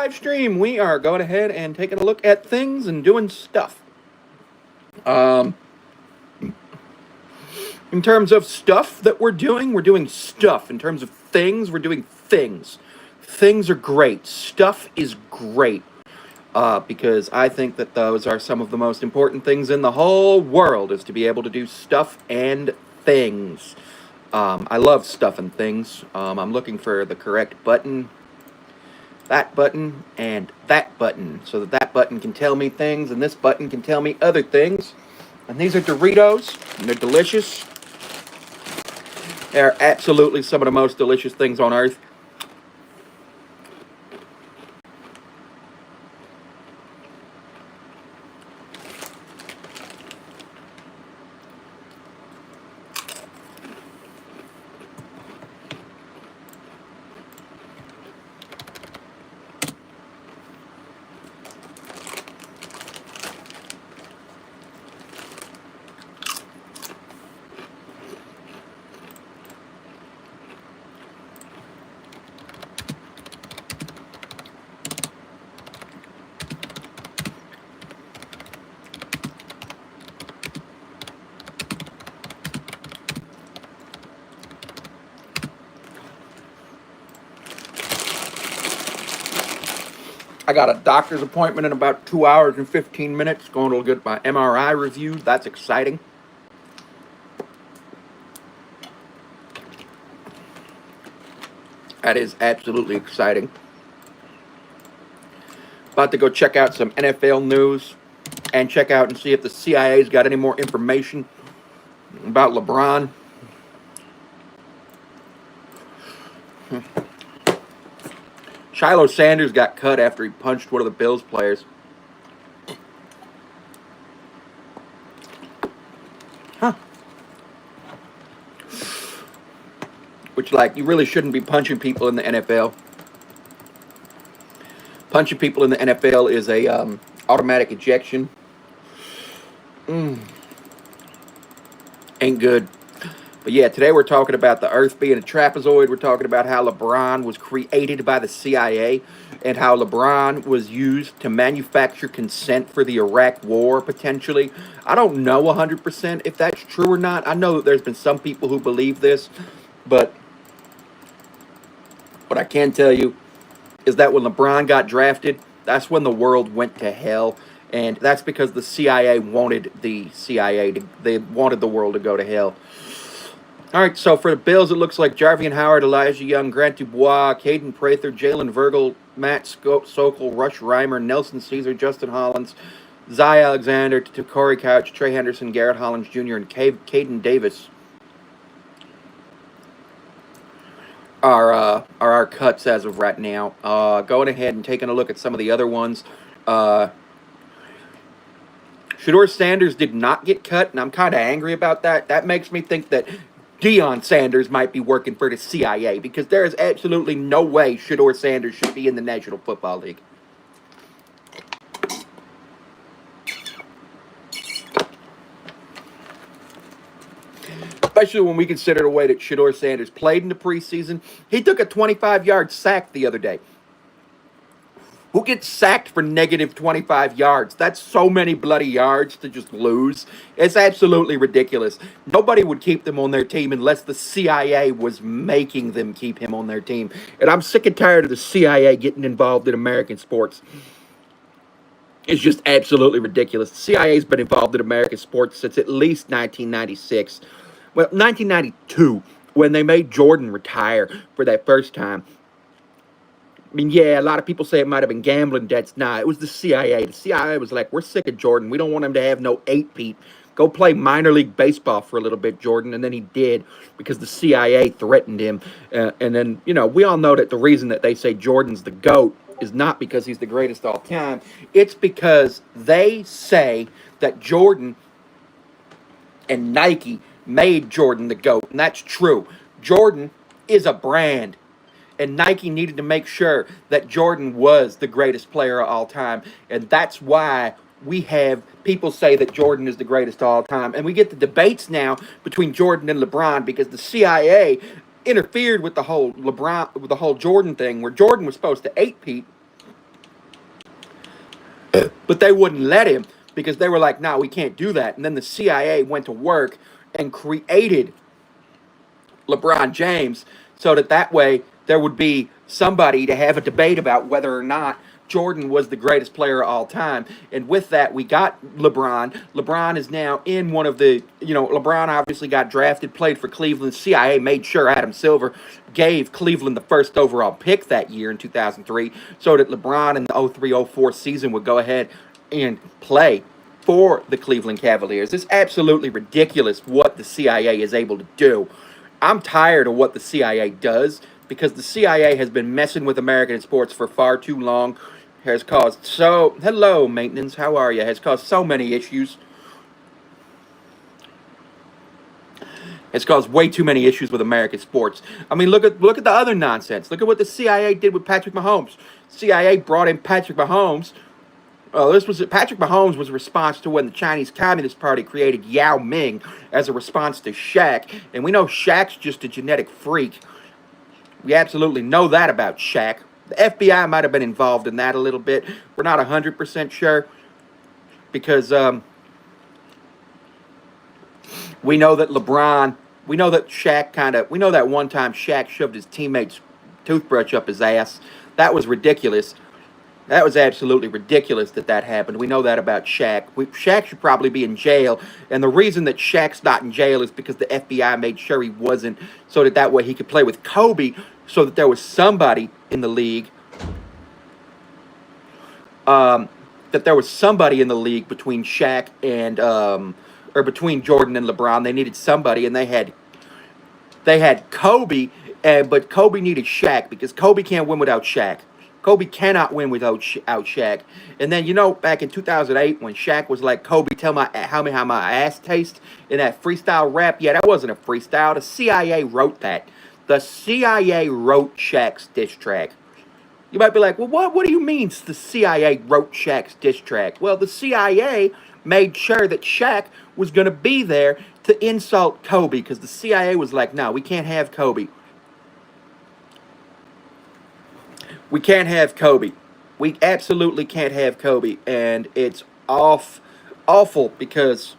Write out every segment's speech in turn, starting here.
live stream. We are going ahead and taking a look at things and doing stuff. In terms of stuff that we're doing stuff. In terms of things, we're doing things. Things are great. Stuff is great. Because I think that those are some of the most important things in the whole world, is to be able to do stuff and things. I love stuff and things. I'm looking for the correct button. That button and that button, so that that button can tell me things and this button can tell me other things. And these are Doritos, and they're delicious. They're absolutely some of the most delicious things on earth. I got a doctor's appointment in about 2 hours and 15 minutes. Going to get my MRI reviewed. That's exciting. That is absolutely exciting. About to go check out some NFL news and check out and see if the CIA's got any more information about LeBron. Shiloh Sanders got cut after he punched one of the Bills players. Huh. Which, like, you really shouldn't be punching people in the NFL. Punching people in the NFL is a automatic ejection. Ain't good. But yeah, today we're talking about the Earth being a trapezoid. We're talking about how LeBron was created by the CIA and how LeBron was used to manufacture consent for the Iraq War, potentially. I don't know 100% if that's true or not. I know that there's been some people who believe this, but what I can tell you is that when LeBron got drafted, that's when the world went to hell. And that's because the CIA wanted they wanted the world to go to hell. All right, so for the Bills, it looks like Jarvian Howard, Elijah Young, Grant Dubois, Caden Prather, Jalen Virgil, Matt Sokol, Rush Reimer, Nelson Caesar, Justin Hollins, Zy Alexander, Corey Couch, Trey Henderson, Garrett Hollins Jr., and Caden Davis are our cuts as of right now. Going ahead and taking a look at some of the other ones. Shedeur Sanders did not get cut, and I'm kind of angry about that. That makes me think that Deion Sanders might be working for the CIA, because there is absolutely no way Shedeur Sanders should be in the National Football League. Especially when we consider the way that Shedeur Sanders played in the preseason. He took a 25-yard sack the other day. Who gets sacked for negative 25 yards? That's so many bloody yards to just lose. It's absolutely ridiculous. Nobody would keep them on their team unless the CIA was making them keep him on their team. And I'm sick and tired of the CIA getting involved in American sports. It's just absolutely ridiculous. The CIA's been involved in American sports since at least 1996. Well, 1992, when they made Jordan retire for that first time. I mean, yeah, a lot of people say it might have been gambling debts. Nah, it was the CIA. The CIA was like, we're sick of Jordan. We don't want him to have no 8-peat. Go play minor league baseball for a little bit, Jordan. And then he did, because the CIA threatened him. And then, you know, we all know that the reason that they say Jordan's the GOAT is not because he's the greatest all time. It's because they say that Jordan and Nike made Jordan the GOAT. And that's true. Jordan is a brand. And Nike needed to make sure that Jordan was the greatest player of all time. And that's why we have people say that Jordan is the greatest of all time. And we get the debates now between Jordan and LeBron because the CIA interfered with the whole Jordan thing, where Jordan was supposed to 8-peat But they wouldn't let him because they were like, no, we can't do that. And then the CIA went to work and created LeBron James so that way there would be somebody to have a debate about whether or not Jordan was the greatest player of all time. And with that, we got LeBron. LeBron is now in one of the, LeBron obviously got drafted, played for Cleveland. CIA made sure Adam Silver gave Cleveland the first overall pick that year in 2003 so that LeBron in the 03-04 season would go ahead and play for the Cleveland Cavaliers. It's absolutely ridiculous what the CIA is able to do. I'm tired of what the CIA does because the CIA has been messing with American sports for far too long. Has caused hello maintenance, how are you? Has caused so many issues. It's caused way too many issues with American sports. I mean, look at the other nonsense. Look at what the CIA did with Patrick Mahomes. CIA brought in Patrick Mahomes. Patrick Mahomes was a response to when the Chinese Communist Party created Yao Ming as a response to Shaq, and we know Shaq's just a genetic freak. We absolutely know that about Shaq. The FBI might have been involved in that a little bit. We're not 100% sure because we know that we know that one time Shaq shoved his teammate's toothbrush up his ass. That was ridiculous. That was absolutely ridiculous that happened. We know that about Shaq. Shaq should probably be in jail, and the reason that Shaq's not in jail is because the FBI made sure he wasn't, so that way he could play with Kobe, so that there was somebody in the league, between Shaq and or between Jordan and LeBron. They needed somebody, and they had Kobe, but Kobe needed Shaq because Kobe can't win without Shaq. Kobe cannot win without Shaq. And then, back in 2008 when Shaq was like, Kobe, tell me how my ass tastes in that freestyle rap. Yeah, that wasn't a freestyle. The CIA wrote that. The CIA wrote Shaq's diss track. You might be like, well, what do you mean the CIA wrote Shaq's diss track? Well, the CIA made sure that Shaq was going to be there to insult Kobe because the CIA was like, no, we can't have Kobe. We can't have Kobe. We absolutely can't have Kobe. And it's awful because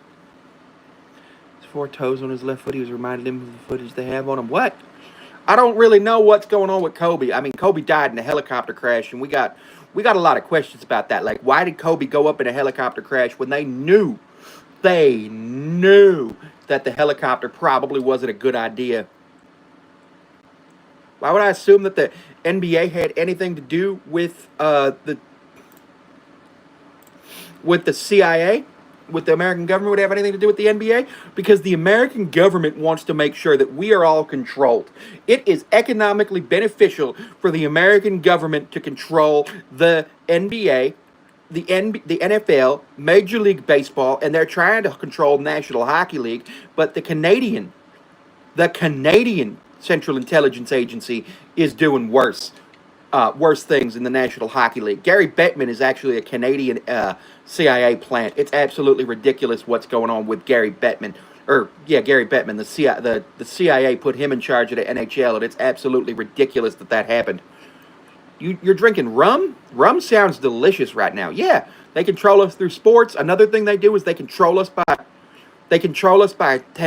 his 4 toes on his left foot. He was reminded him of the footage they have on him. What? I don't really know what's going on with Kobe. I mean, Kobe died in a helicopter crash, and we got a lot of questions about that. Like, why did Kobe go up in a helicopter crash when they knew that the helicopter probably wasn't a good idea? Why would I assume that the NBA had anything to do with the CIA? With the American government would have anything to do with the NBA? Because the American government wants to make sure that we are all controlled. It is economically beneficial for the American government to control the NBA, the NFL, Major League Baseball, and they're trying to control National Hockey League, but the Canadian Central Intelligence Agency is doing worse things in the National Hockey League. Gary Bettman is actually a Canadian CIA plant. It's absolutely ridiculous what's going on with Gary Bettman. Gary Bettman. The CIA put him in charge of the NHL, and it's absolutely ridiculous that happened. You're drinking rum? Rum sounds delicious right now. Yeah, they control us through sports. Another thing they do is they control us by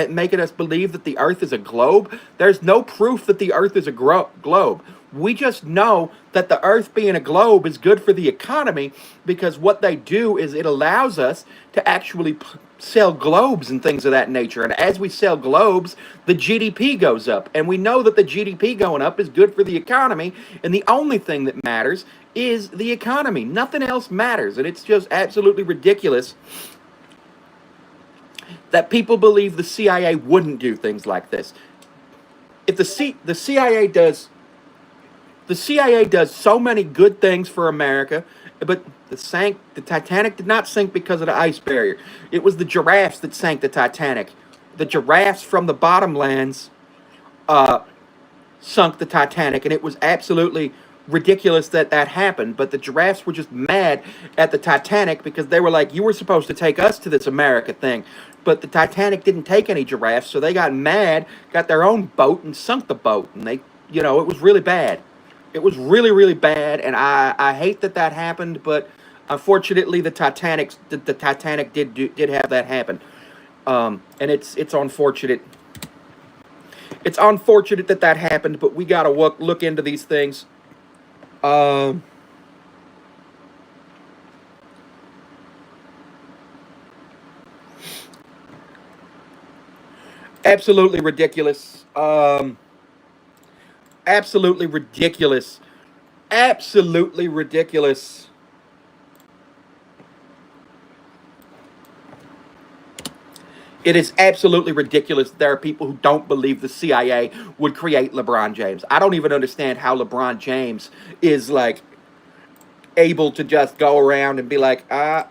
making us believe that the Earth is a globe. There's no proof that the Earth is a globe. We just know that the Earth being a globe is good for the economy because what they do is it allows us to actually sell globes and things of that nature. And as we sell globes, the GDP goes up. And we know that the GDP going up is good for the economy. And the only thing that matters is the economy. Nothing else matters. And it's just absolutely ridiculous that people believe the CIA wouldn't do things like this. If the CIA does so many good things for America, but the Titanic did not sink because of the ice barrier. It was the giraffes that sank the Titanic. The giraffes from the bottomlands sunk the Titanic, and it was absolutely ridiculous that happened. But the giraffes were just mad at the Titanic because they were like, you were supposed to take us to this America thing. But the Titanic didn't take any giraffes, so they got mad, got their own boat, and sunk the boat. And it was really bad. It was really, really bad, and I hate that happened, but Unfortunately, the Titanic did have that happen, and it's unfortunate. It's unfortunate that that happened, but we gotta look into these things. Um, Absolutely ridiculous. Absolutely ridiculous. Absolutely ridiculous. It is absolutely ridiculous. There are people who don't believe the CIA would create LeBron James. I don't even understand how LeBron James is like able to just go around and be like, I'm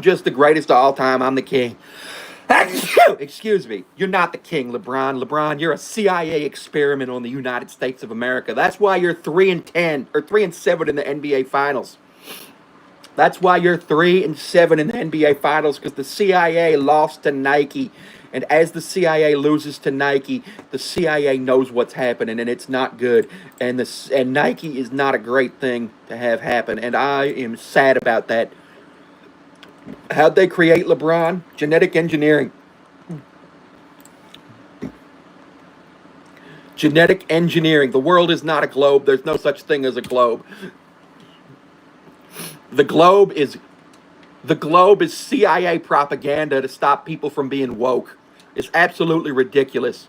just the greatest of all time. I'm the king. Excuse me. You're not the king, LeBron. LeBron, you're a CIA experiment on the United States of America. That's why you're 3-10 or 3-7 in the NBA Finals. That's why you're 3-7 in the NBA Finals, because the CIA lost to Nike. And as the CIA loses to Nike, the CIA knows what's happening, and it's not good. And Nike is not a great thing to have happen. And I am sad about that. How'd they create LeBron? Genetic engineering. Genetic engineering. The world is not a globe. There's no such thing as a globe. The globe is the globe is CIA propaganda to stop people from being woke. It's absolutely ridiculous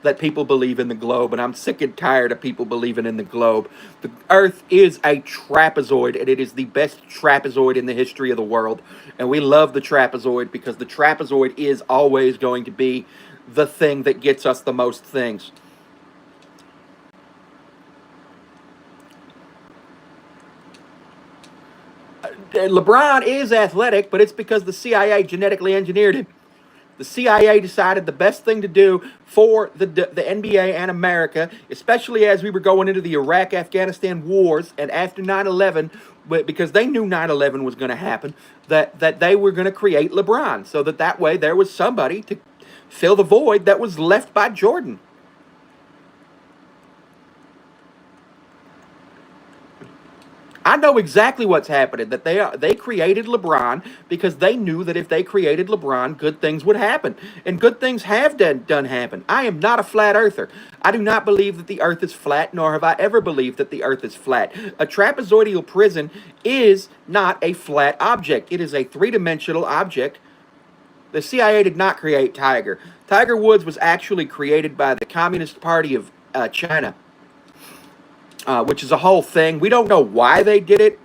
that people believe in the globe, and I'm sick and tired of people believing in the globe. The Earth is a trapezoid, and it is the best trapezoid in the history of the world. And we love the trapezoid because the trapezoid is always going to be the thing that gets us the most things. LeBron is athletic, but it's because the CIA genetically engineered him. The CIA decided the best thing to do for the NBA and America, especially as we were going into the Iraq-Afghanistan wars and after 9/11, because they knew 9/11 was going to happen, that they were going to create LeBron, so that way there was somebody to fill the void that was left by Jordan. I know exactly what's happening. That they created LeBron because they knew that if they created LeBron, good things would happen, and good things have done happen. I am not a flat earther. I do not believe that the Earth is flat, nor have I ever believed that the Earth is flat. A trapezoidal prism is not a flat object. It is a three-dimensional object. The CIA did not create Tiger. Tiger Woods was actually created by the Communist Party of China. Which is a whole thing. We don't know why they did it.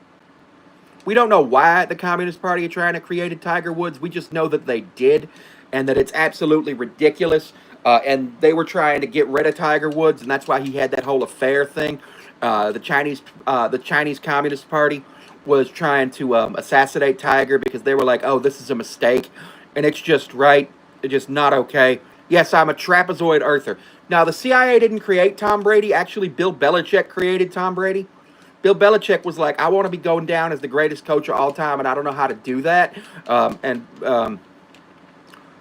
We don't know why the Communist Party of China created Tiger Woods. We just know that they did, and that it's absolutely ridiculous. And they were trying to get rid of Tiger Woods, and that's why he had that whole affair thing. The Chinese Communist Party was trying to assassinate Tiger because they were like, "Oh, this is a mistake," and it's just right. It's just not okay. Yes, I'm a trapezoid earther. Now, the CIA didn't create Tom Brady. Actually, Bill Belichick created Tom Brady. Bill Belichick was like, I want to be going down as the greatest coach of all time, and I don't know how to do that.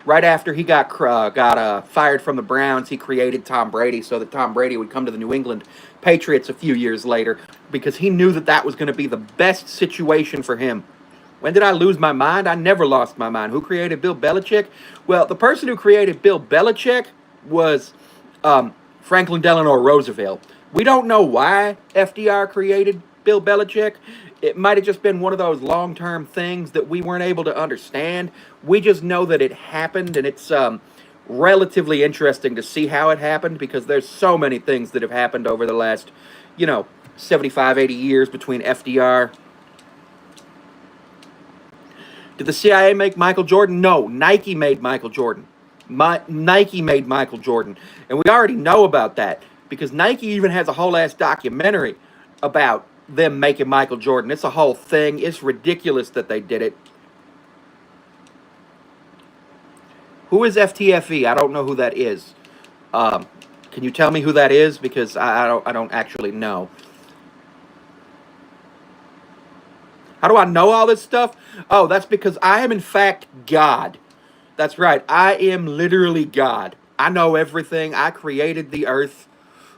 Right after he got fired from the Browns, he created Tom Brady so that Tom Brady would come to the New England Patriots a few years later because he knew that that was going to be the best situation for him. When did I lose my mind? I never lost my mind. Who created Bill Belichick? Well, the person who created Bill Belichick was Franklin Delano Roosevelt. We don't know why FDR created Bill Belichick. It might have just been one of those long-term things that we weren't able to understand. We just know that it happened, and it's relatively interesting to see how it happened because there's so many things that have happened over the last, 75, 80 years between FDR. Did the CIA make Michael Jordan? No, Nike made Michael Jordan. Nike made Michael Jordan. And we already know about that because Nike even has a whole ass documentary about them making Michael Jordan. It's a whole thing. It's ridiculous that they did it. Who is FTFE? I don't know who that is. Can you tell me who that is? Because I don't actually know. How do I know all this stuff? Oh, that's because I am in fact God. That's right. I am literally God. I know everything. I created the earth.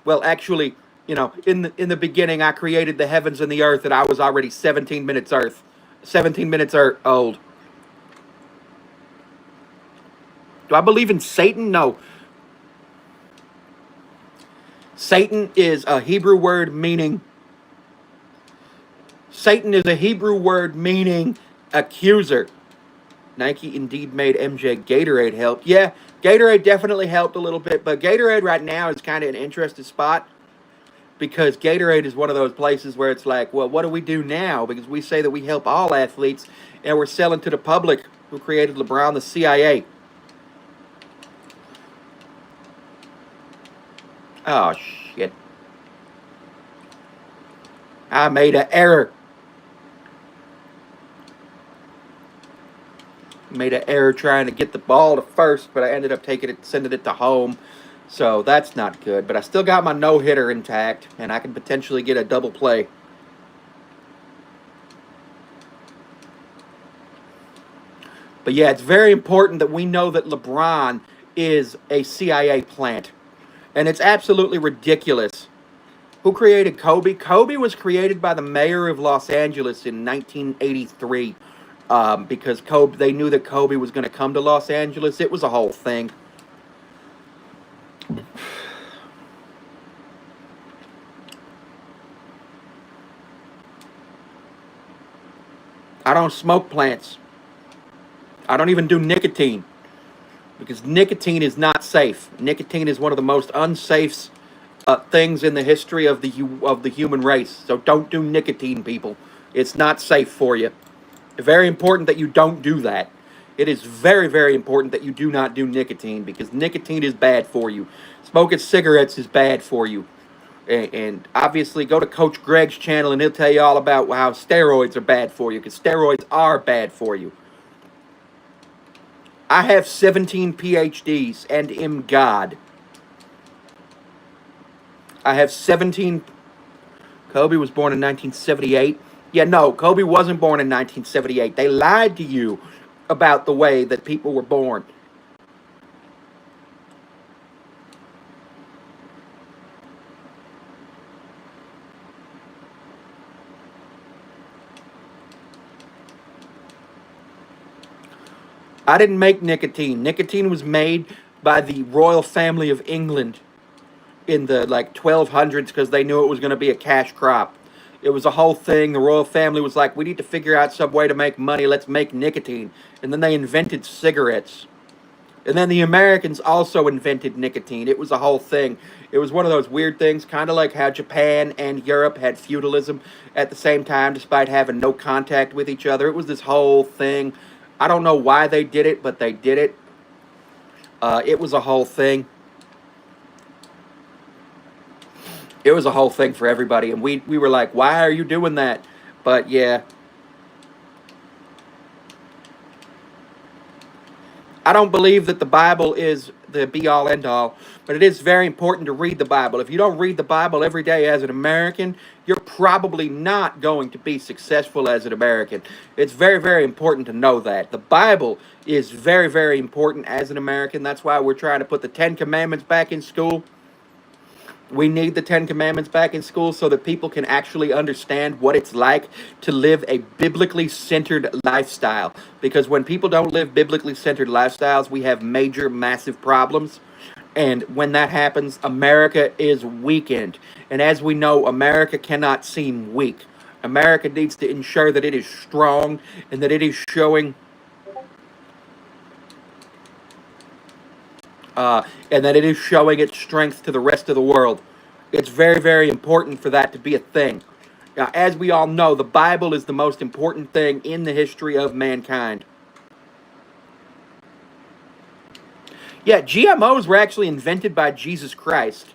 Well, actually, In the beginning, I created the heavens and the earth, and I was already 17 minutes old. Do I believe in Satan? No. Satan is a Hebrew word meaning Satan is a Hebrew word meaning accuser. Nike indeed made MJ Gatorade help. Yeah, Gatorade definitely helped a little bit, but Gatorade right now is kind of an interesting spot because Gatorade is one of those places where it's like, well, what do we do now? Because we say that we help all athletes, and we're selling to the public who created LeBron the CIA. Oh, shit. I made an error. Made an error trying to get the ball to first, but I ended up sending it to home. So that's not good. But I still got my no-hitter intact, and I can potentially get a double play. But yeah, it's very important that we know that LeBron is a CIA plant. And it's absolutely ridiculous. Who created Kobe? Kobe was created by the mayor of Los Angeles in 1983 because they knew that Kobe was going to come to Los Angeles. It was a whole thing. I don't smoke plants. I don't even do nicotine because nicotine is not safe. Nicotine is one of the most unsafe things in the history of the human race. So don't do nicotine, people. It's not safe for you. Very important that you don't do that. It is very, very important that you do not do nicotine because nicotine is bad for you. Smoking cigarettes is bad for you. And obviously, go to Coach Greg's channel and he'll tell you all about how steroids are bad for you because steroids are bad for you. I have 17 PhDs and am God. I have 17. Kobe was born in 1978. Yeah, no, Kobe wasn't born in 1978. They lied to you about the way that people were born. I didn't make nicotine. Nicotine was made by the royal family of England in the 1200s because they knew it was going to be a cash crop. It was a whole thing. The royal family was like, we need to figure out some way to make money. Let's make nicotine. And then they invented cigarettes. And then the Americans also invented nicotine. It was a whole thing. It was one of those weird things, kind of like how Japan and Europe had feudalism at the same time, despite having no contact with each other. It was this whole thing. I don't know why they did it, but they did it. It was a whole thing. It was a whole thing for everybody, and we were like, why are you doing that? But yeah. I don't believe that the Bible is the be-all, end-all, but it is very important to read the Bible. If you don't read the Bible every day as an American, you're probably not going to be successful as an American. It's very, very important to know that. The Bible is very, very important as an American. That's why we're trying to put the Ten Commandments back in school. We need the Ten Commandments back in school so that people can actually understand what it's like to live a biblically centered lifestyle. Because when people don't live biblically centered lifestyles, we have major, massive problems. And when that happens, America is weakened. And as we know, America cannot seem weak. America needs to ensure that it is strong and that it is showing its strength to the rest of the world. It's very, very important for that to be a thing. Now, as we all know, the Bible is the most important thing in the history of mankind. Yeah, GMOs were actually invented by Jesus Christ.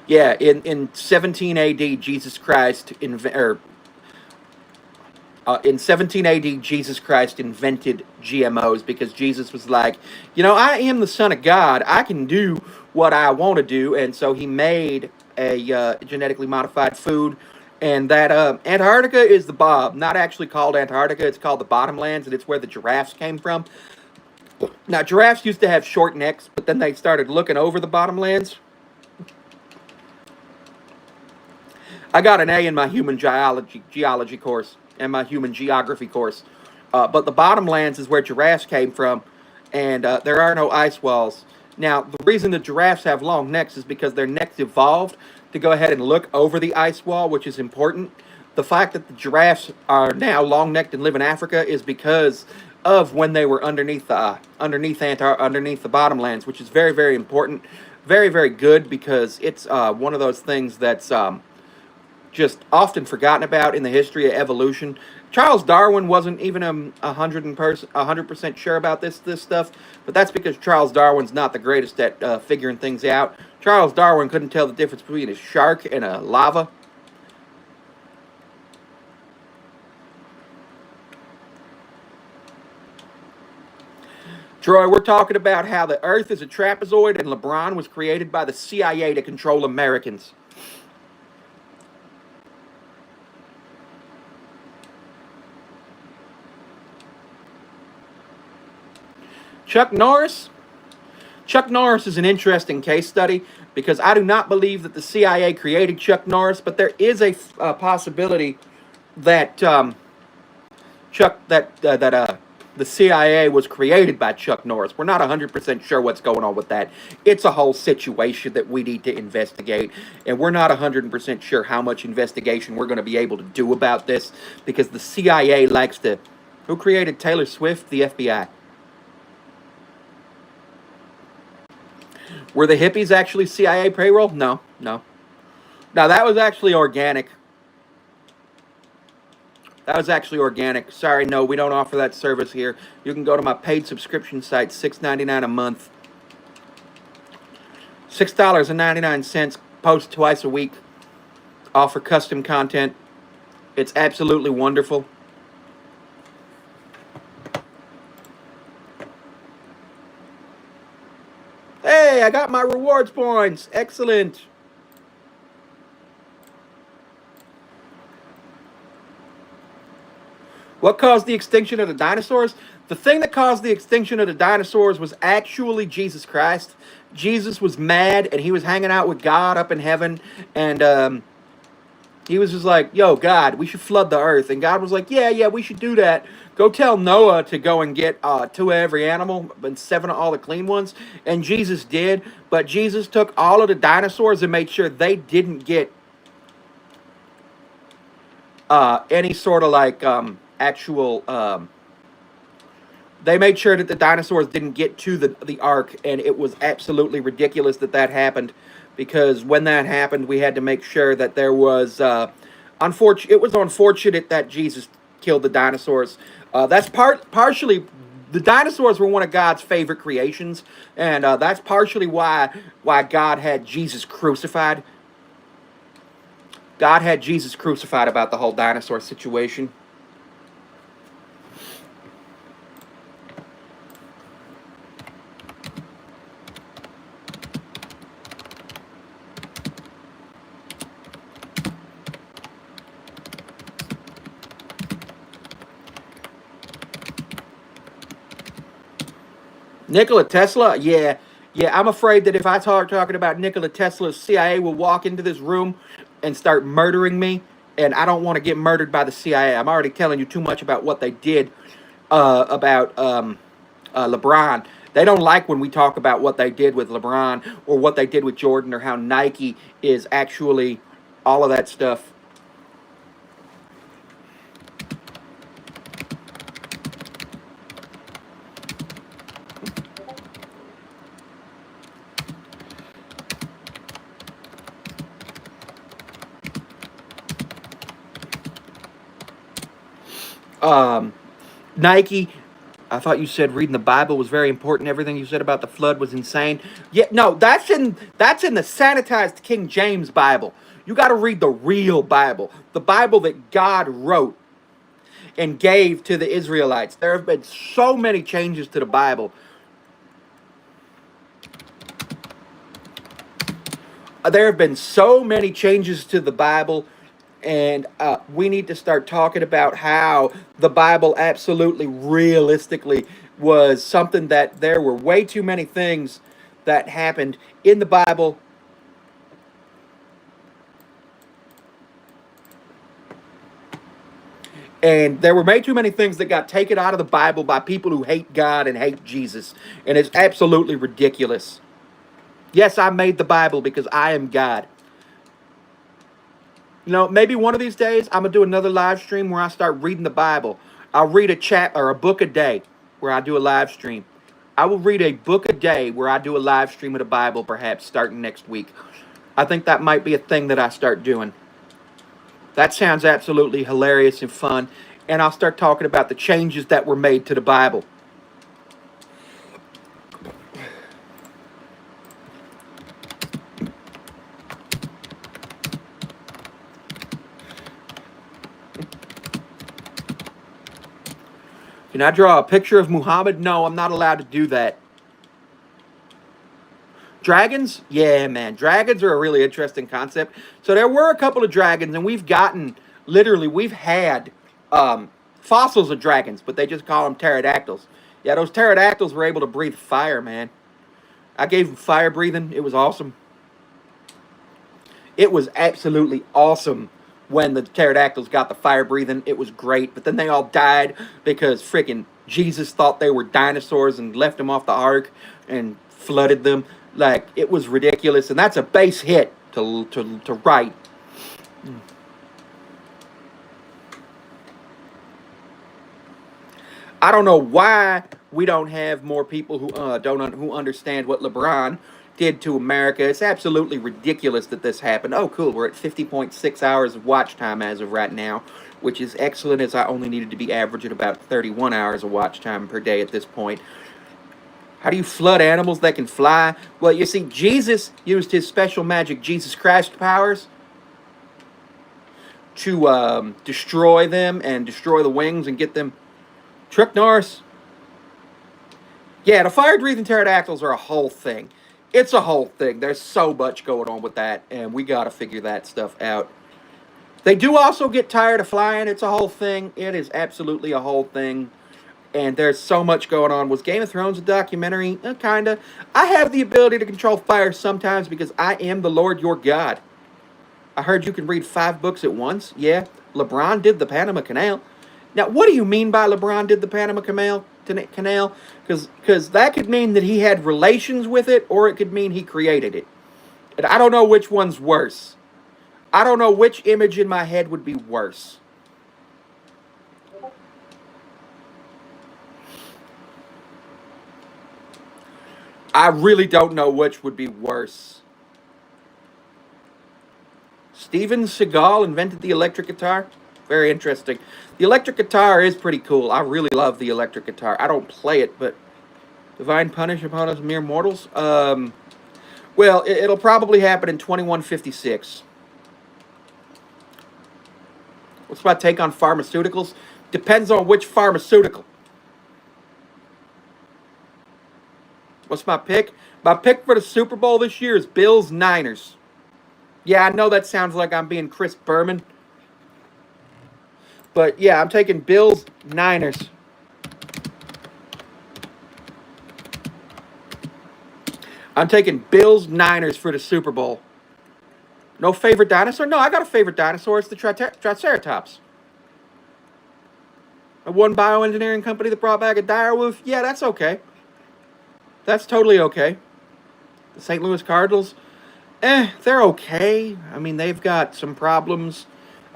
Yeah, in 17 A.D., Jesus Christ in 17 AD, Jesus Christ invented GMOs because Jesus was like, I am the Son of God. I can do what I want to do. And so he made a genetically modified food. And that Antarctica is not actually called Antarctica. It's called the Bottomlands, and it's where the giraffes came from. Now, giraffes used to have short necks, but then they started looking over the bottomlands. I got an A in my human geology course and my human geography course. But the bottomlands is where giraffes came from, and there are no ice walls. Now, the reason the giraffes have long necks is because their necks evolved to go ahead and look over the ice wall, which is important. The fact that the giraffes are now long necked and live in Africa is because of when they were underneath the bottomlands, which is very, very important, very, very good, because it's one of those things that's just often forgotten about in the history of evolution. Charles Darwin wasn't even 100% sure about this stuff, but that's because Charles Darwin's not the greatest at figuring things out. Charles Darwin couldn't tell the difference between a shark and a lava. Troy, we're talking about how the Earth is a trapezoid and LeBron was created by the CIA to control Americans. Chuck Norris? Chuck Norris is an interesting case study because I do not believe that the CIA created Chuck Norris, but there is a possibility that the CIA was created by Chuck Norris. We're not 100% sure what's going on with that. It's a whole situation that we need to investigate, and we're not 100% sure how much investigation we're going to be able to do about this because the CIA likes to... Who created Taylor Swift? The FBI. Were the hippies actually CIA payroll? No, no. Now, that was actually organic. That was actually organic. Sorry, no, we don't offer that service here. You can go to my paid subscription site, $6.99 a month. $6.99, post twice a week. Offer custom content. It's absolutely wonderful. Hey, I got my rewards points. Excellent. What caused the extinction of the dinosaurs? The thing that caused the extinction of the dinosaurs was actually Jesus Christ. Jesus was mad, and he was hanging out with God up in heaven, and he was just like, yo, God, we should flood the earth. And God was like, yeah, we should do that. Go tell Noah to go and get 2 of every animal and 7 of all the clean ones. And Jesus did. But Jesus took all of the dinosaurs and made sure they didn't get any sort of like actual... they made sure that the dinosaurs didn't get to the ark. And it was absolutely ridiculous that that happened. Because when that happened, we had to make sure that there was... it was unfortunate that Jesus killed the dinosaurs. That's partially... The dinosaurs were one of God's favorite creations, and that's partially why God had Jesus crucified. God had Jesus crucified about the whole dinosaur situation. Nikola Tesla, yeah, I'm afraid that if I start talking about Nikola Tesla, CIA will walk into this room and start murdering me, and I don't want to get murdered by the CIA. I'm already telling you too much about what they did about LeBron. They don't like when we talk about what they did with LeBron or what they did with Jordan or how Nike is actually all of that stuff. Nike, I thought you said reading the Bible was very important. Everything you said about the flood was insane. Yeah, no, that's in the sanitized King James Bible. You got to read the real Bible, the Bible that God wrote and gave to the Israelites. There have been so many changes to the Bible. There have been so many changes to the Bible, and we need to start talking about how the Bible absolutely, realistically was something that there were way too many things that happened in the Bible. And there were way too many things that got taken out of the Bible by people who hate God and hate Jesus. And it's absolutely ridiculous. Yes, I made the Bible because I am God. You know, maybe one of these days I'm gonna do another live stream where I start reading the Bible. I'll read a chap or a book a day where I do a live stream. I will read a book a day where I do a live stream of the Bible, perhaps starting next week. I think that might be a thing that I start doing. That sounds absolutely hilarious and fun. And I'll start talking about the changes that were made to the Bible. Can I draw a picture of Muhammad? No, I'm not allowed to do that. Dragons? Yeah, man. Dragons are a really interesting concept. So there were a couple of dragons, and we've had fossils of dragons, but they just call them pterodactyls. Yeah, those pterodactyls were able to breathe fire, man. I gave them fire breathing. It was awesome. It was absolutely awesome when the pterodactyls got the fire breathing. It was great, but then they all died because freaking Jesus thought they were dinosaurs and left them off the ark and flooded them. Like, it was ridiculous, and that's a base hit to write. I don't know why we don't have more people who understand what LeBron did to America. It's absolutely ridiculous that this happened. Oh, cool. We're at 50.6 hours of watch time as of right now, which is excellent, as I only needed to be averaging about 31 hours of watch time per day at this point. How do you flood animals that can fly? Well, you see, Jesus used his special magic Jesus Christ powers to destroy them and destroy the wings and get them. Chuck Norris. Yeah, the fire-breathing pterodactyls are a whole thing. It's a whole thing. There's so much going on with that, and we got to figure that stuff out. They do also get tired of flying. It's a whole thing. It is absolutely a whole thing. And there's so much going on. Was Game of Thrones a documentary? Kinda. I have the ability to control fire sometimes because I am the Lord your God. I heard you can read 5 books at once. Yeah, LeBron did the Panama Canal. Now, what do you mean by LeBron did the Panama Canal? Because that could mean that he had relations with it, or it could mean he created it. And I don't know which one's worse. I don't know which image in my head would be worse. I really don't know which would be worse. Steven Seagal invented the electric guitar. Very interesting. The electric guitar is pretty cool. I really love the electric guitar. I don't play it, but divine punish upon us mere mortals. Well, it'll probably happen in 2156. What's my take on pharmaceuticals? Depends on which pharmaceutical. What's my pick? My pick for the Super Bowl this year is Bills Niners. Yeah, I know that sounds like I'm being Chris Berman. But yeah, I'm taking Bills Niners. I'm taking Bills Niners for the Super Bowl. No favorite dinosaur? No, I got a favorite dinosaur. It's the Triceratops. One bioengineering company that brought back a direwolf. Yeah, that's okay. That's totally okay. The St. Louis Cardinals, they're okay. I mean, they've got some problems.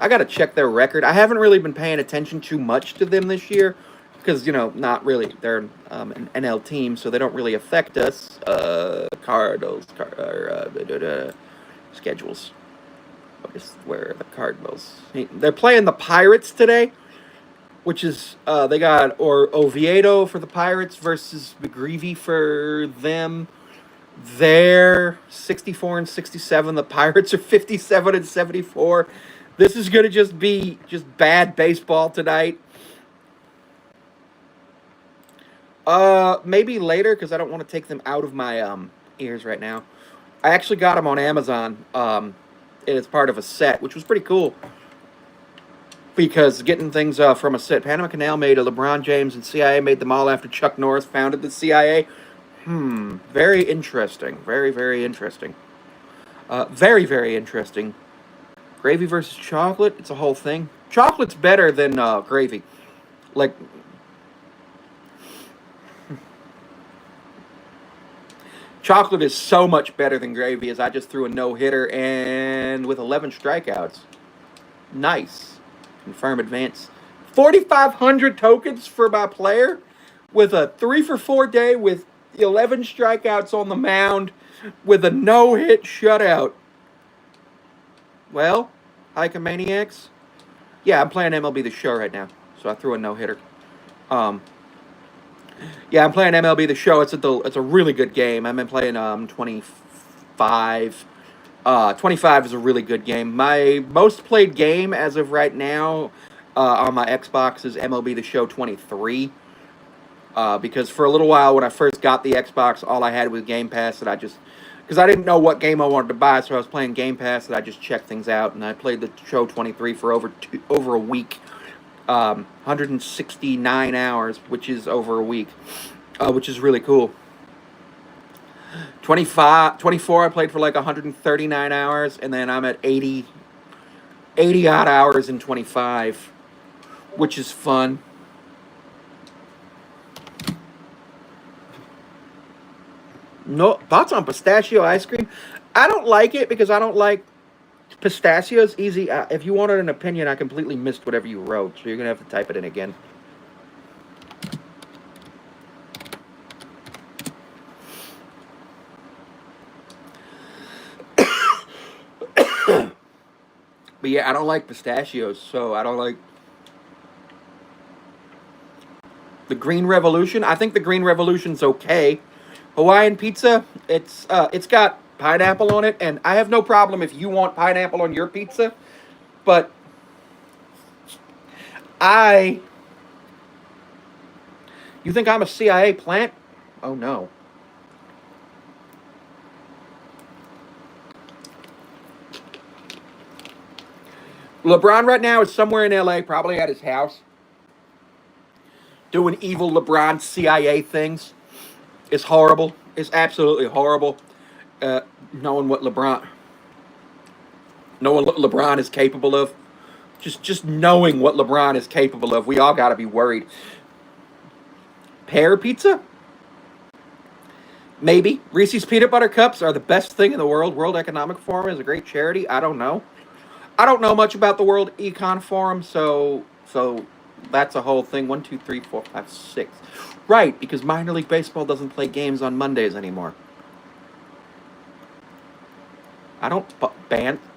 I got to check their record. I haven't really been paying attention too much to them this year because, not really. They're an NL team, so they don't really affect us. Cardinals, schedules. Where are the Cardinals? They're playing the Pirates today, which is they got Oviedo for the Pirates versus McGreevy for them. They're 64 and 67. The Pirates are 57 and 74. This is gonna be bad baseball tonight. Maybe later because I don't want to take them out of my ears right now. I actually got them on Amazon. And it's part of a set, which was pretty cool. because getting things from a set. Panama Canal made a LeBron James, and CIA made them all after Chuck Norris founded the CIA. Very interesting. Very, very interesting. Very, very interesting. Gravy versus chocolate. It's a whole thing. Chocolate's better than gravy. Like, chocolate is so much better than gravy, as I just threw a no-hitter and with 11 strikeouts. Nice. Confirm advance. 4,500 tokens for my player with a 3-for-4 day with 11 strikeouts on the mound with a no-hit shutout. Well, Maniacs. Yeah, I'm playing MLB The Show right now, so I threw a no-hitter. Yeah, I'm playing MLB The Show. It's a really good game. I've been playing 25. 25 is a really good game. My most played game as of right now on my Xbox is MLB The Show 23. Because for a little while when I first got the Xbox, all I had was Game Pass, and because I didn't know what game I wanted to buy, so I was playing Game Pass, and I just checked things out, and I played the Show 23 for over a week. 169 hours, which is over a week, which is really cool. 24, I played for like 139 hours, and then I'm at 80 odd hours in 25, which is fun. No thoughts on pistachio ice cream? I don't like it because I don't like pistachios. Easy. If you wanted an opinion, I completely missed whatever you wrote, so you're gonna have to type it in again. But yeah, I don't like pistachios, so I don't like the Green Revolution. I think the Green Revolution's okay. Hawaiian pizza, it's got pineapple on it, and I have no problem if you want pineapple on your pizza, but you think I'm a CIA plant? Oh no. LeBron right now is somewhere in LA, probably at his house, doing evil LeBron CIA things. It's horrible. It's absolutely horrible. Knowing what LeBron is capable of. Just knowing what LeBron is capable of, we all got to be worried. Pear pizza? Maybe. Reese's Peanut Butter Cups are the best thing in the world. World Economic Forum is a great charity. I don't know. I don't know much about the World Econ Forum, so that's a whole thing. 1, 2, 3, 4, 5, 6. Right, because minor league baseball doesn't play games on Mondays anymore. I don't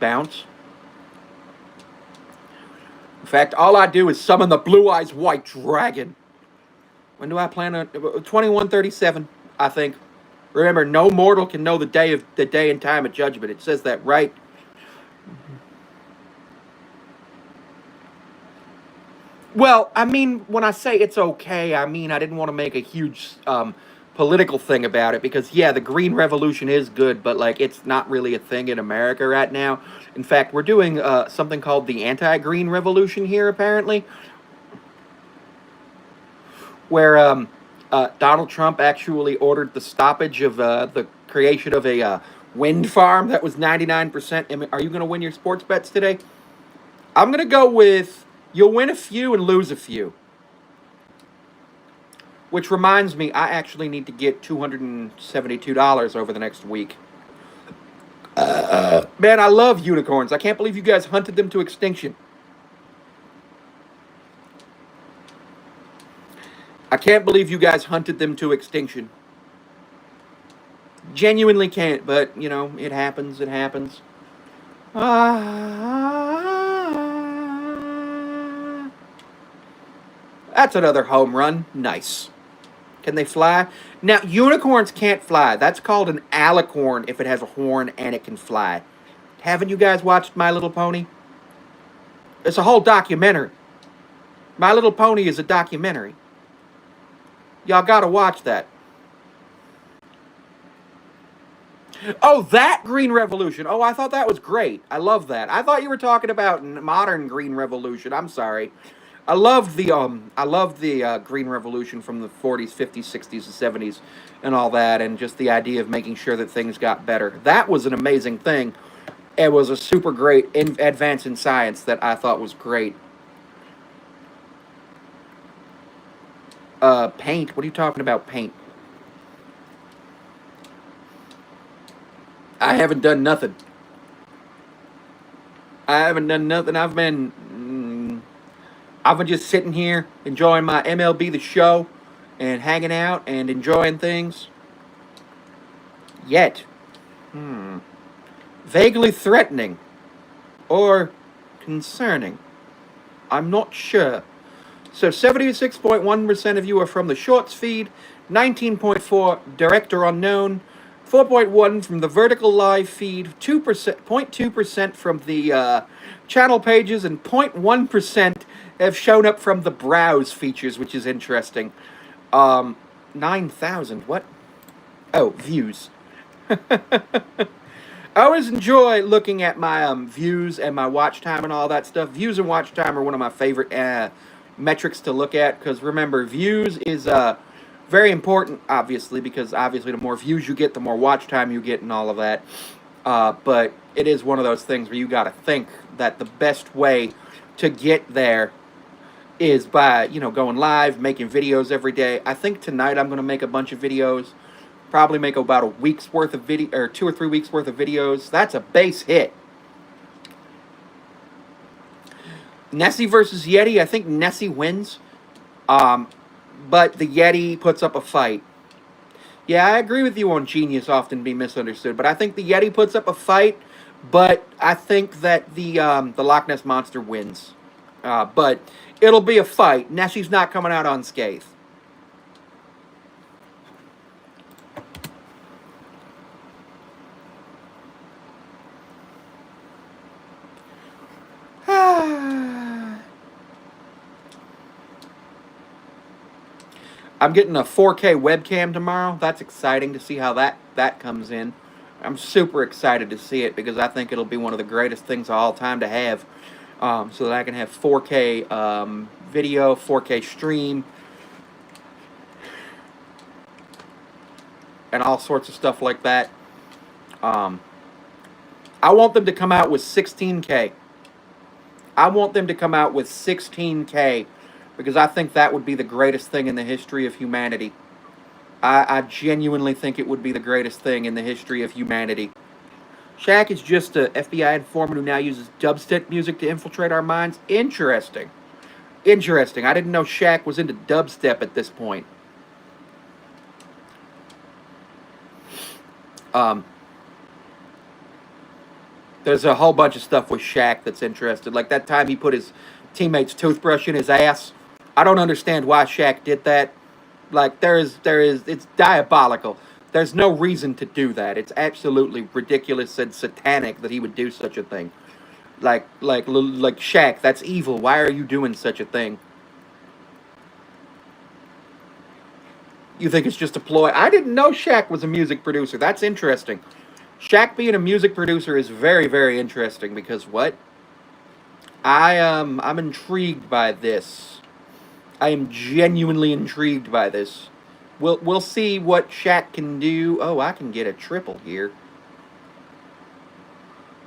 bounce. In fact, all I do is summon the Blue Eyes White Dragon. When do I plan on 2137? I think. Remember, no mortal can know the day and time of judgment. It says that right. Well, I mean, when I say it's okay, I mean I didn't want to make a huge political thing about it because, yeah, the Green Revolution is good, but, like, it's not really a thing in America right now. In fact, we're doing something called the Anti-Green Revolution here, apparently, where Donald Trump actually ordered the stoppage of the creation of a wind farm that was 99%. Are you going to win your sports bets today? I'm going to go with you'll win a few and lose a few. Which reminds me, I actually need to get $272 over the next week. Man, I love unicorns. I can't believe you guys hunted them to extinction. I can't believe you guys hunted them to extinction. Genuinely can't, but, you know, it happens. It happens. That's another home run. Nice. Can they fly? Now, unicorns can't fly. That's called an alicorn if it has a horn and it can fly. Haven't you guys watched My Little Pony? It's a whole documentary. My Little Pony is a documentary. Y'all gotta watch that. Oh, that Green Revolution. Oh, I thought that was great. I love that. I thought you were talking about modern Green Revolution. I'm sorry. I love the Green Revolution from the 40s, 50s, 60s, and 70s, and all that, and just the idea of making sure that things got better. That was an amazing thing. It was a super great advance in science that I thought was great. Paint. What are you talking about? Paint. I haven't done nothing. I haven't done nothing. I've been just sitting here enjoying my MLB The Show and hanging out and enjoying things. Yet, vaguely threatening or concerning. I'm not sure. So 76.1% of you are from the Shorts feed, 19.4 direct or unknown, 4.1 from the vertical live feed, 2%, 0.2% from the channel pages, and 0.1% have shown up from the browse features, which is interesting. 9,000. What? Oh, views. I always enjoy looking at my views and my watch time and all that stuff. Views and watch time are one of my favorite metrics to look at because remember, views is very important, obviously, because obviously the more views you get, the more watch time you get and all of that. But it is one of those things where you got to think that the best way to get there is by, going live, making videos every day. I think tonight I'm going to make a bunch of videos. Probably make about a week's worth of video, or 2 or 3 weeks worth of videos. That's a base hit. Nessie versus Yeti. I think Nessie wins. But the Yeti puts up a fight. Yeah, I agree with you on genius often being misunderstood, but I think the Yeti puts up a fight. But I think that the Loch Ness Monster wins. But it'll be a fight. Nessie's not coming out unscathed. I'm getting a 4K webcam tomorrow. That's exciting to see how that comes in. I'm super excited to see it because I think it'll be one of the greatest things of all time to have. So that I can have 4K video, 4K stream, and all sorts of stuff like that. I want them to come out with 16K. I want them to come out with 16K because I think that would be the greatest thing in the history of humanity. I genuinely think it would be the greatest thing in the history of humanity. Shaq is just a FBI informant who now uses dubstep music to infiltrate our minds. Interesting. Interesting. I didn't know Shaq was into dubstep at this point. There's a whole bunch of stuff with Shaq that's interesting. Like that time he put his teammate's toothbrush in his ass. I don't understand why Shaq did that. Like it's diabolical. There's no reason to do that. It's absolutely ridiculous and satanic that he would do such a thing. Like Shaq, that's evil. Why are you doing such a thing? You think it's just a ploy? I didn't know Shaq was a music producer. That's interesting. Shaq being a music producer is very, very interesting because what? I'm intrigued by this. I am genuinely intrigued by this. We'll see what Shaq can do. Oh, I can get a triple here.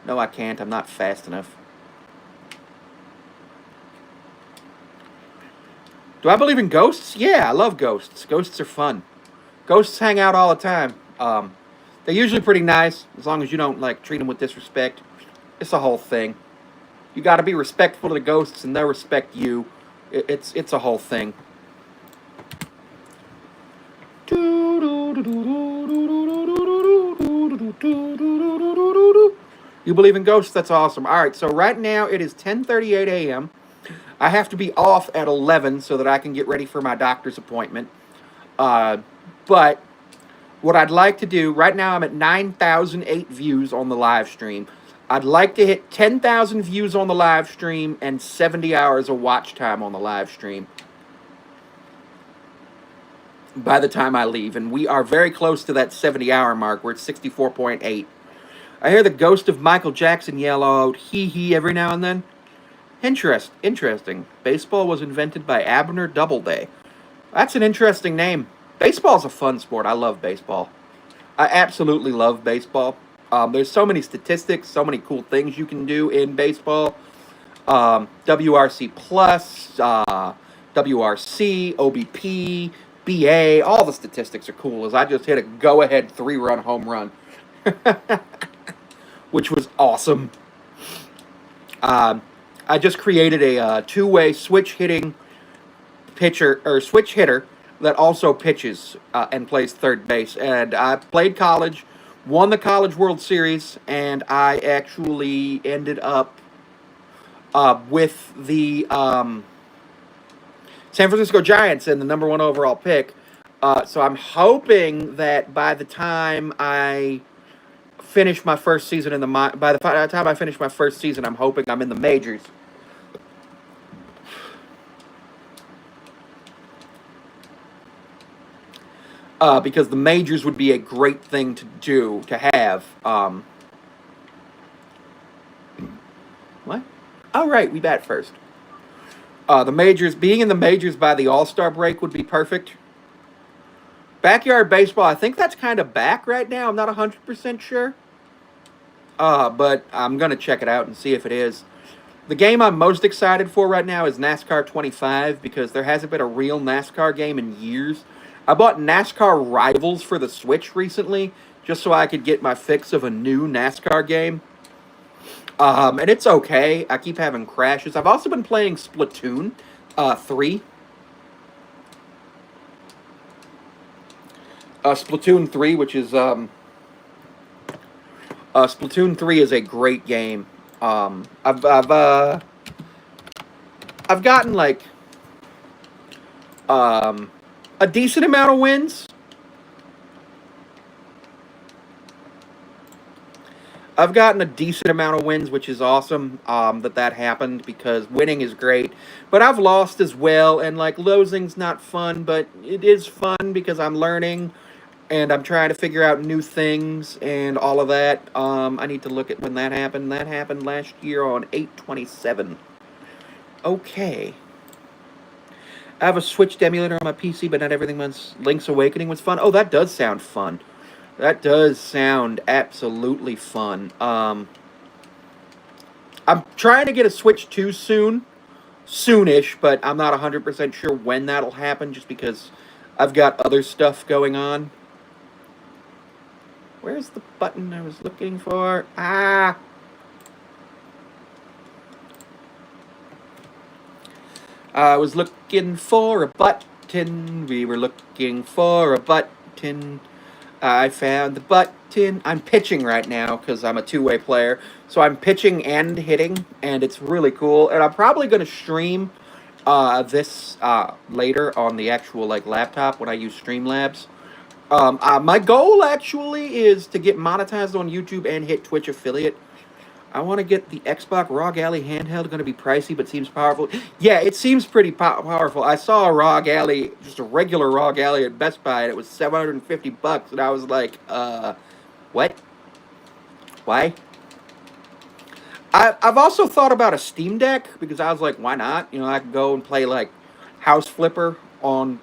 No, I can't. I'm not fast enough. Do I believe in ghosts? Yeah, I love ghosts. Ghosts are fun. Ghosts hang out all the time. They're usually pretty nice as long as you don't like treat them with disrespect. It's a whole thing. You got to be respectful to the ghosts and they'll respect you. It's a whole thing. You believe in ghosts? That's awesome. All right, so right now it is 10:38 a.m. I have to be off at 11 so that I can get ready for my doctor's appointment. But what I'd like to do, right now I'm at 9,008 views on the live stream. I'd like to hit 10,000 views on the live stream and 70 hours of watch time on the live stream. by the time I leave, and we are very close to that 70-hour mark. We're at 64.8. I hear the ghost of Michael Jackson yell out "hee hee" every now and then. Interesting. Baseball was invented by Abner Doubleday. That's an interesting name. Baseball's a fun sport. I love baseball. I absolutely love baseball. There's so many statistics, so many cool things you can do in baseball. WRC plus, WRC, OBP, BA, all the statistics are cool. As I just hit a go-ahead 3-run home run, which was awesome. Um, I just created a two-way switch hitting pitcher or switch hitter that also pitches and plays third base. And I played college, won the College World Series, and I actually ended up with the San Francisco Giants and the #1 overall pick. So I'm hoping that by the time I finish my first season in the by the time I finish my first season, I'm hoping I'm in the majors. Because the majors would be a great thing to do to have. What? Oh right, we bat first. The majors, being in the majors by the All-Star break would be perfect. Backyard baseball, I think that's kind of back right now. I'm not 100% sure. But I'm going to check it out and see if it is. The game I'm most excited for right now is NASCAR 25 because there hasn't been a real NASCAR game in years. I bought NASCAR Rivals for the Switch recently just so I could get my fix of a new NASCAR game. And it's okay. I keep having crashes. I've also been playing Splatoon 3. Splatoon 3, which is Splatoon 3 is a great game. I've gotten like a decent amount of wins. I've gotten a decent amount of wins, which is awesome that happened because winning is great. But I've lost as well, and like losing's not fun, but it is fun because I'm learning and I'm trying to figure out new things and all of that. I need to look at when that happened. That happened last year on 8/27. Okay. I have a switched emulator on my PC, but not everything was. Link's Awakening was fun. Oh, that does sound fun. That does sound absolutely fun. I'm trying to get a Switch 2 soonish, but I'm not 100% sure when that'll happen just because I've got other stuff going on. Where's the button I was looking for? Ah! I was looking for a button. We were looking for a button. I found the button. I'm pitching right now because I'm a two-way player. So I'm pitching and hitting, and it's really cool. And I'm probably going to stream this later on the actual like laptop when I use Streamlabs. My goal actually is to get monetized on YouTube and hit Twitch affiliate. I want to get the Xbox ROG Ally handheld. Going to be pricey, but seems powerful. Yeah, it seems pretty powerful. I saw a ROG Ally, just a regular ROG Ally at Best Buy, and it was $750, and I was like, what? Why? I've also thought about a Steam Deck because I was like, why not? You know, I could go and play like House Flipper on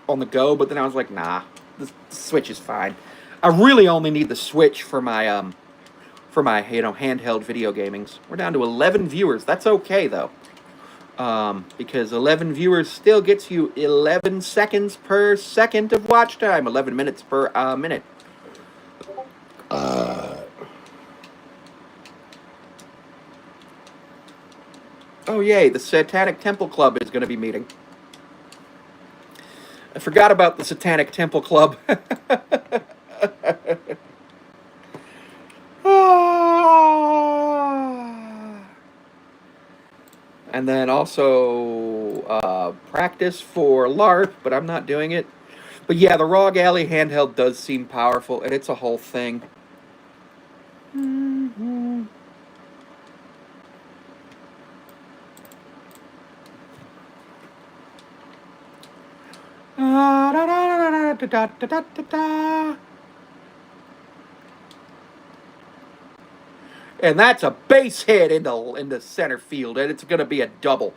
the go, but then I was like, nah, the Switch is fine. I really only need the Switch for my handheld video gamings. We're down to 11 viewers. That's okay though, because 11 viewers still gets you 11 seconds per second of watch time. 11 minutes per minute. Oh yay! The Satanic Temple Club is going to be meeting. I forgot about the Satanic Temple Club. And then also practice for LARP, but I'm not doing it. But yeah, the ROG Ally handheld does seem powerful, and it's a whole thing. da, da, da, da, da, da. And that's a base hit into center field, and it's going to be a double.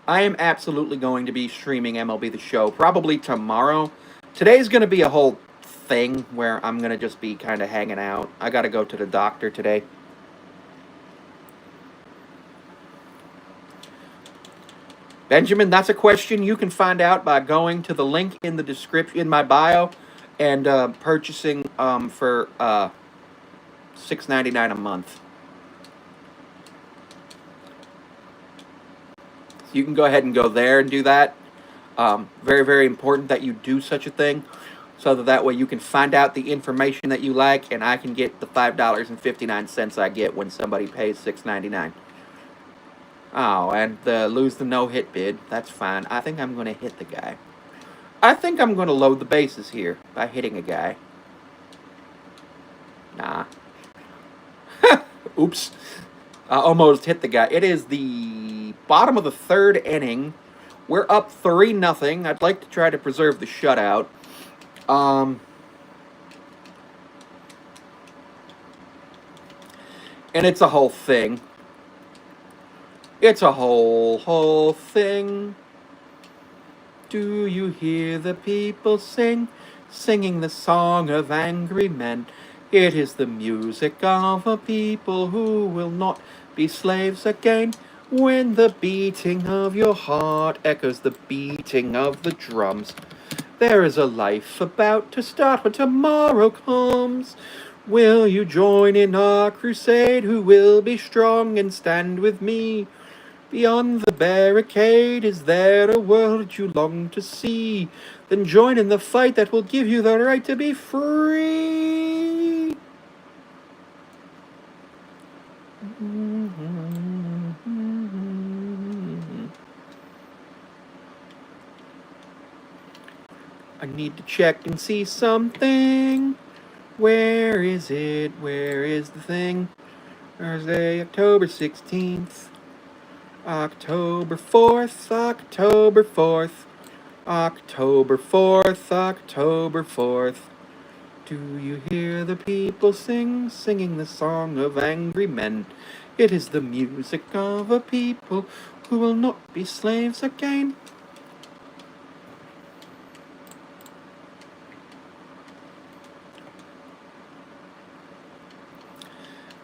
I am absolutely going to be streaming MLB The Show probably tomorrow. Today's going to be a whole thing where I'm going to just be kind of hanging out. I got to go to the doctor today. Benjamin, that's a question you can find out by going to the link in the description in my bio and purchasing for $6.99 a month. So you can go ahead and go there and do that. Very, very important that you do such a thing so that way you can find out the information that you like and I can get the $5.59 I get when somebody pays $6.99. Oh, and lose the no-hit bid. That's fine. I think I'm going to hit the guy. I think I'm going to load the bases here by hitting a guy. Nah. Oops. I almost hit the guy. It is the bottom of the third inning. We're up 3-0. I'd like to try to preserve the shutout. And it's a whole thing. It's a whole thing. Do you hear the people sing, singing the song of angry men? It is the music of a people who will not be slaves again. When the beating of your heart echoes the beating of the drums, there is a life about to start when tomorrow comes. Will you join in our crusade? Who will be strong and stand with me? Beyond the barricade, is there a world you long to see? Then join in the fight that will give you the right to be free. I need to check and see something. Where is it? Where is the thing? Thursday, October 16th. October 4th, October 4th, October 4th, October 4th. Do you hear the people sing, singing the song of angry men? It is the music of a people who will not be slaves again.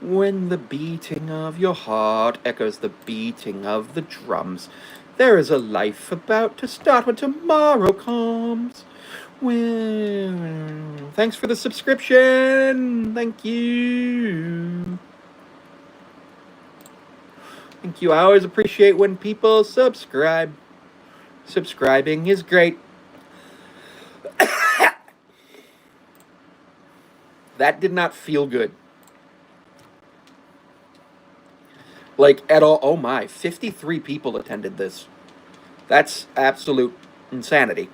When the beating of your heart echoes the beating of the drums, there is a life about to start when tomorrow comes. Well, thanks for the subscription. Thank you. Thank you. I always appreciate when people subscribe. Subscribing is great. That did not feel good. Like, at all. Oh my, 53 people attended this. That's absolute insanity.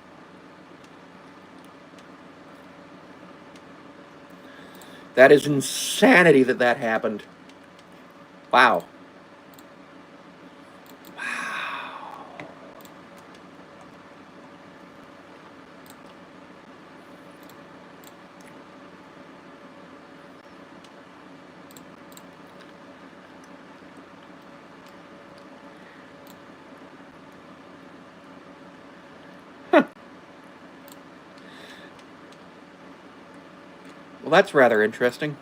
That is insanity that happened. Wow. Wow. Well, that's rather interesting.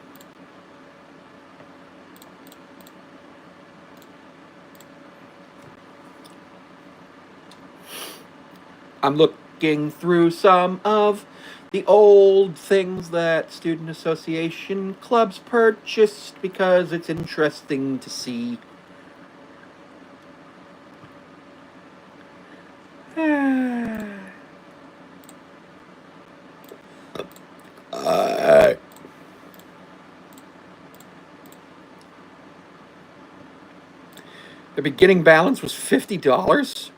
I'm looking through some of the old things that student association clubs purchased because it's interesting to see. The beginning balance was $50.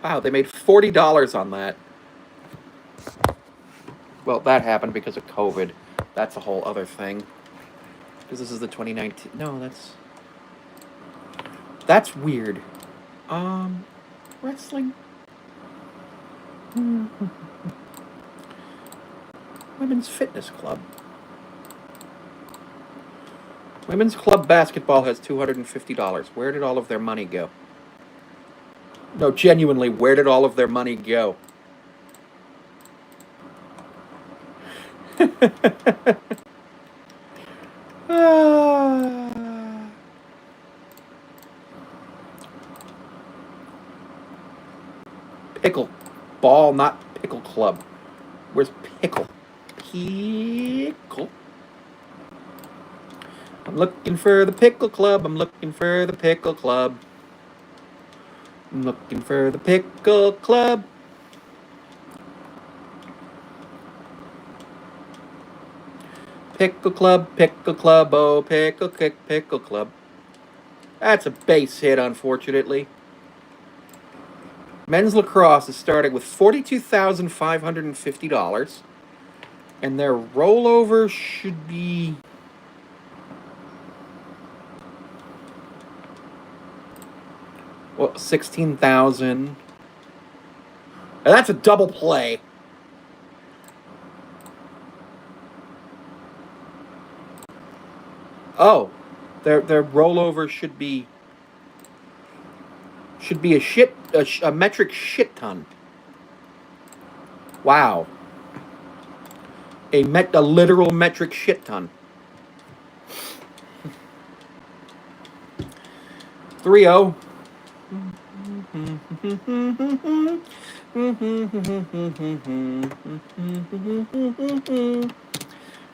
Wow, they made $40 on that. Well, that happened because of COVID. That's a whole other thing. Because this is the 2019. No, that's weird. Wrestling. Women's fitness club. Women's club basketball has $250. Where did all of their money go? No, genuinely, where did all of their money go? Pickle ball, not pickle club. Where's pickle? Pickle. I'm looking for the pickle club. I'm looking for the pickle club. I'm looking for the pickle club. Pickle club, oh, pickle club. That's a base hit, unfortunately. Men's lacrosse is starting with $42,550, and their rollover should be well, 16,000. That's a double play. Oh, their rollover should be a metric shit ton. Wow. A literal metric shit ton. 3-0.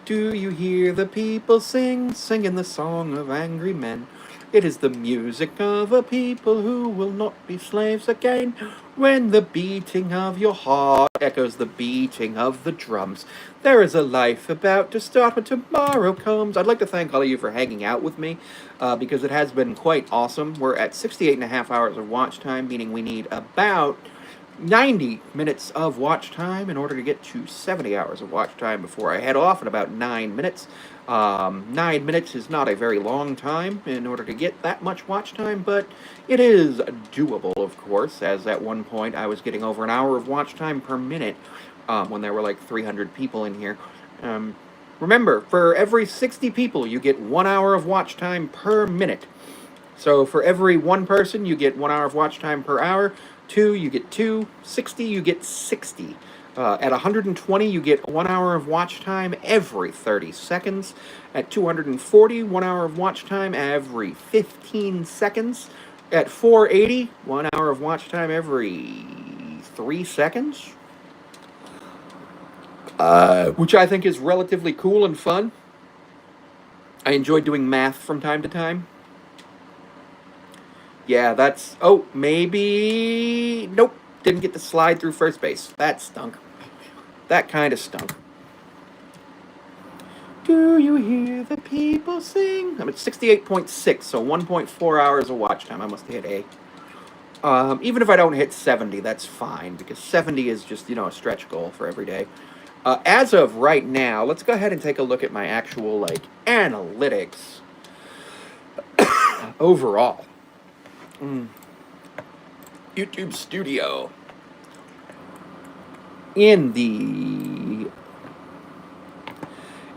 Do you hear the people singing the song of angry men? It is the music of a people who will not be slaves again. When the beating of your heart echoes the beating of the drums, there is a life about to start when tomorrow comes. I'd like to thank all of you for hanging out with me, because it has been quite awesome. We're at 68 and a half hours of watch time, meaning we need about 90 minutes of watch time in order to get to 70 hours of watch time before I head off in about 9 minutes. 9 minutes is not a very long time in order to get that much watch time, but it is doable, of course, as at one point I was getting over an hour of watch time per minute when there were like 300 people in here. Remember, for every 60 people, you get 1 hour of watch time per minute. So for every one person, you get 1 hour of watch time per hour. 2, you get 2. 60, you get 60. At 120, you get 1 hour of watch time every 30 seconds. At 240, 1 hour of watch time every 15 seconds. At 480, 1 hour of watch time every 3 seconds. Which I think is relatively cool and fun. I enjoy doing math from time to time. Yeah, that's... Oh, maybe... Nope, didn't get to slide through first base. That stunk. That kind of stunk. Do you hear the people sing? I'm at 68.6, so 1.4 hours of watch time. I must hit A. Even if I don't hit 70, that's fine, because 70 is just, a stretch goal for every day. As of right now, let's go ahead and take a look at my actual, analytics overall. YouTube Studio. In the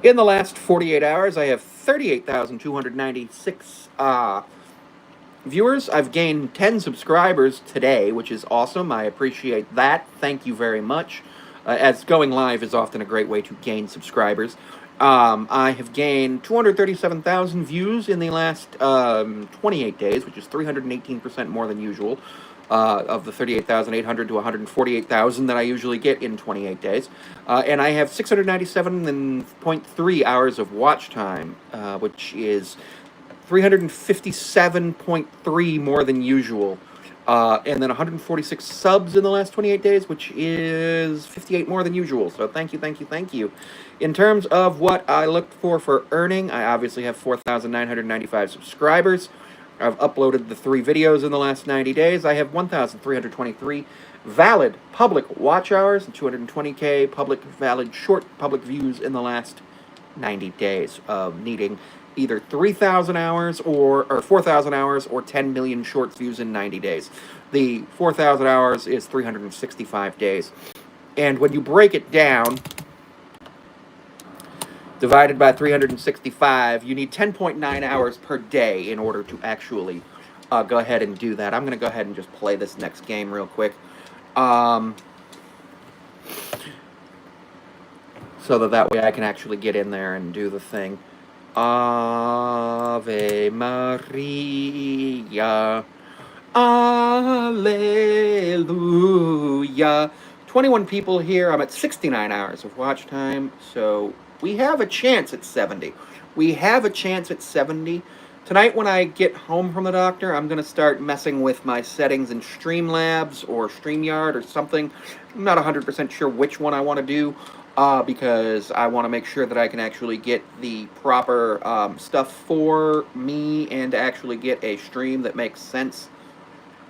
last 48 hours, I have 38,296 viewers. I've gained 10 subscribers today, which is awesome. I appreciate that. Thank you very much. As going live is often a great way to gain subscribers. I have gained 237,000 views in the last 28 days, which is 318% more than usual, of the 38,800 to 148,000 that I usually get in 28 days. And I have 697.3 hours of watch time, which is 357.3 more than usual. And then 146 subs in the last 28 days, which is 58 more than usual. So thank you, thank you, thank you. In terms of what I looked for earning, I obviously have 4,995 subscribers. I've uploaded the 3 videos in the last 90 days. I have 1,323 valid public watch hours and 220K valid short public views in the last 90 days of needing either 3,000 hours or 4,000 hours or 10 million short views in 90 days. The 4,000 hours is 365 days. And when you break it down, divided by 365, you need 10.9 hours per day in order to actually go ahead and do that. I'm going to go ahead and just play this next game real quick. So that way I can actually get in there and do the thing. Ave Maria, Alleluia. 21 people here. I'm at 69 hours of watch time, so we have a chance at 70. We have a chance at 70. Tonight when I get home from the doctor, I'm going to start messing with my settings in Streamlabs or StreamYard or something. I'm not 100% sure which one I want to do. Because I want to make sure that I can actually get the proper stuff for me and actually get a stream that makes sense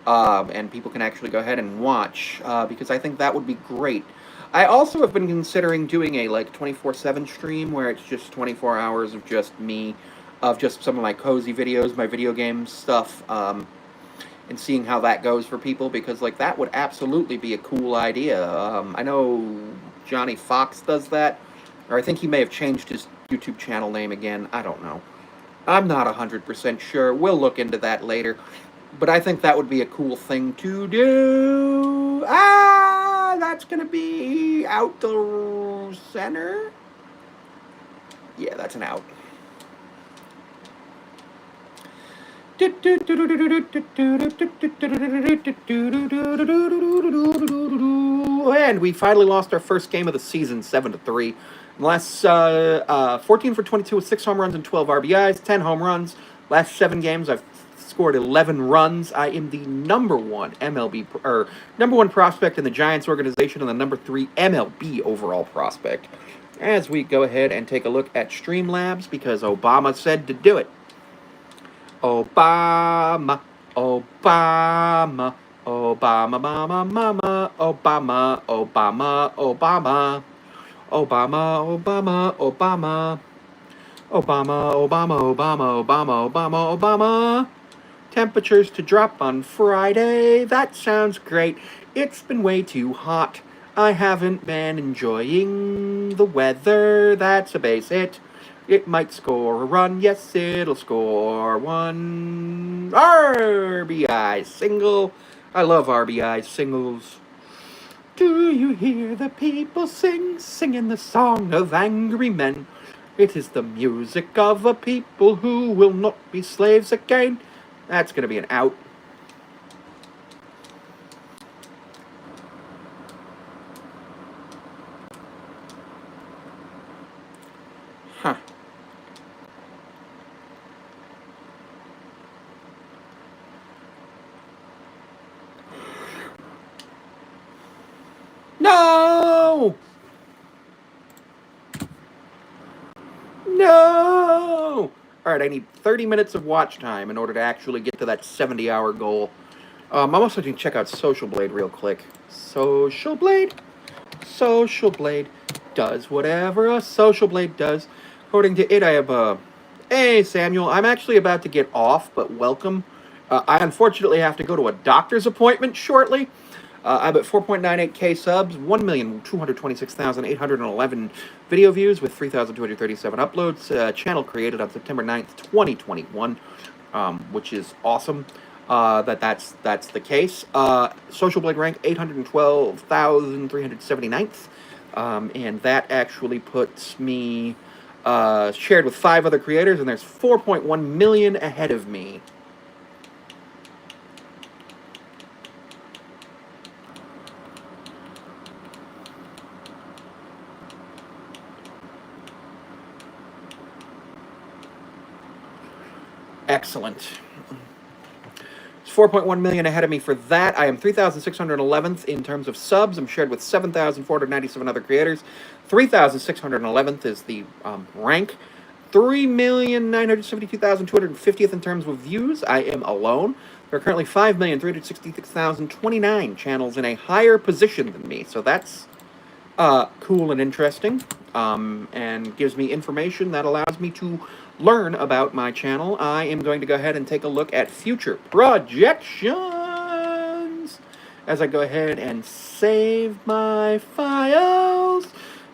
and people can actually go ahead and watch because I think that would be great. I also have been considering doing a like 24/7 stream where it's just 24 hours of just me, of just some of my cozy videos, my video game stuff, and seeing how that goes for people because like that would absolutely be a cool idea. I know Johnny Fox does that, or I think he may have changed his YouTube channel name again. I don't know. I'm not 100% sure. We'll look into that later. But I think that would be a cool thing to do. That's going to be out the center. Yeah, that's an out. And we finally lost our first game of the season, 7-3. Last 14 for 22 with 6 home runs and 12 RBIs, 10 home runs. Last 7 games, I've scored 11 runs. I am the number 1 number 1 prospect in the Giants organization and the number 3 MLB overall prospect. As we go ahead and take a look at Streamlabs because Obama said to do it. Obama, Obama, Obama, mama, mama, Obama, Obama, Obama, Obama, Obama, Obama, Obama, Obama, Obama, Obama, Obama, Obama. Temperatures to drop on Friday. That sounds great. It's been way too hot. I haven't been enjoying the weather. That's a base hit. It might score a run. Yes, it'll score 1 RBI single. I love RBI singles. Do you hear the people singing the song of angry men? It is the music of a people who will not be slaves again. That's going to be an out. Huh. No! No! Alright, I need 30 minutes of watch time in order to actually get to that 70-hour goal. I'm also going to check out Social Blade real quick. Social Blade does whatever a Social Blade does. According to it, I have Hey, Samuel, I'm actually about to get off, but welcome. I unfortunately have to go to a doctor's appointment shortly. I'm at 4.98K subs, 1,226,811 video views with 3,237 uploads. Channel created on September 9th, 2021, which is awesome that's the case. Social Blade rank 812,379th, and that actually puts me shared with 5 other creators, and there's 4.1 million ahead of me. Excellent. It's 4.1 million ahead of me for that. I am 3,611th in terms of subs. I'm shared with 7,497 other creators. 3,611th is the rank. 3,972,250th in terms of views. I am alone. There are currently 5,366,029 channels in a higher position than me. So that's cool and interesting, and gives me information that allows me to learn about my channel. I am going to go ahead and take a look at future projections as I go ahead and save my files.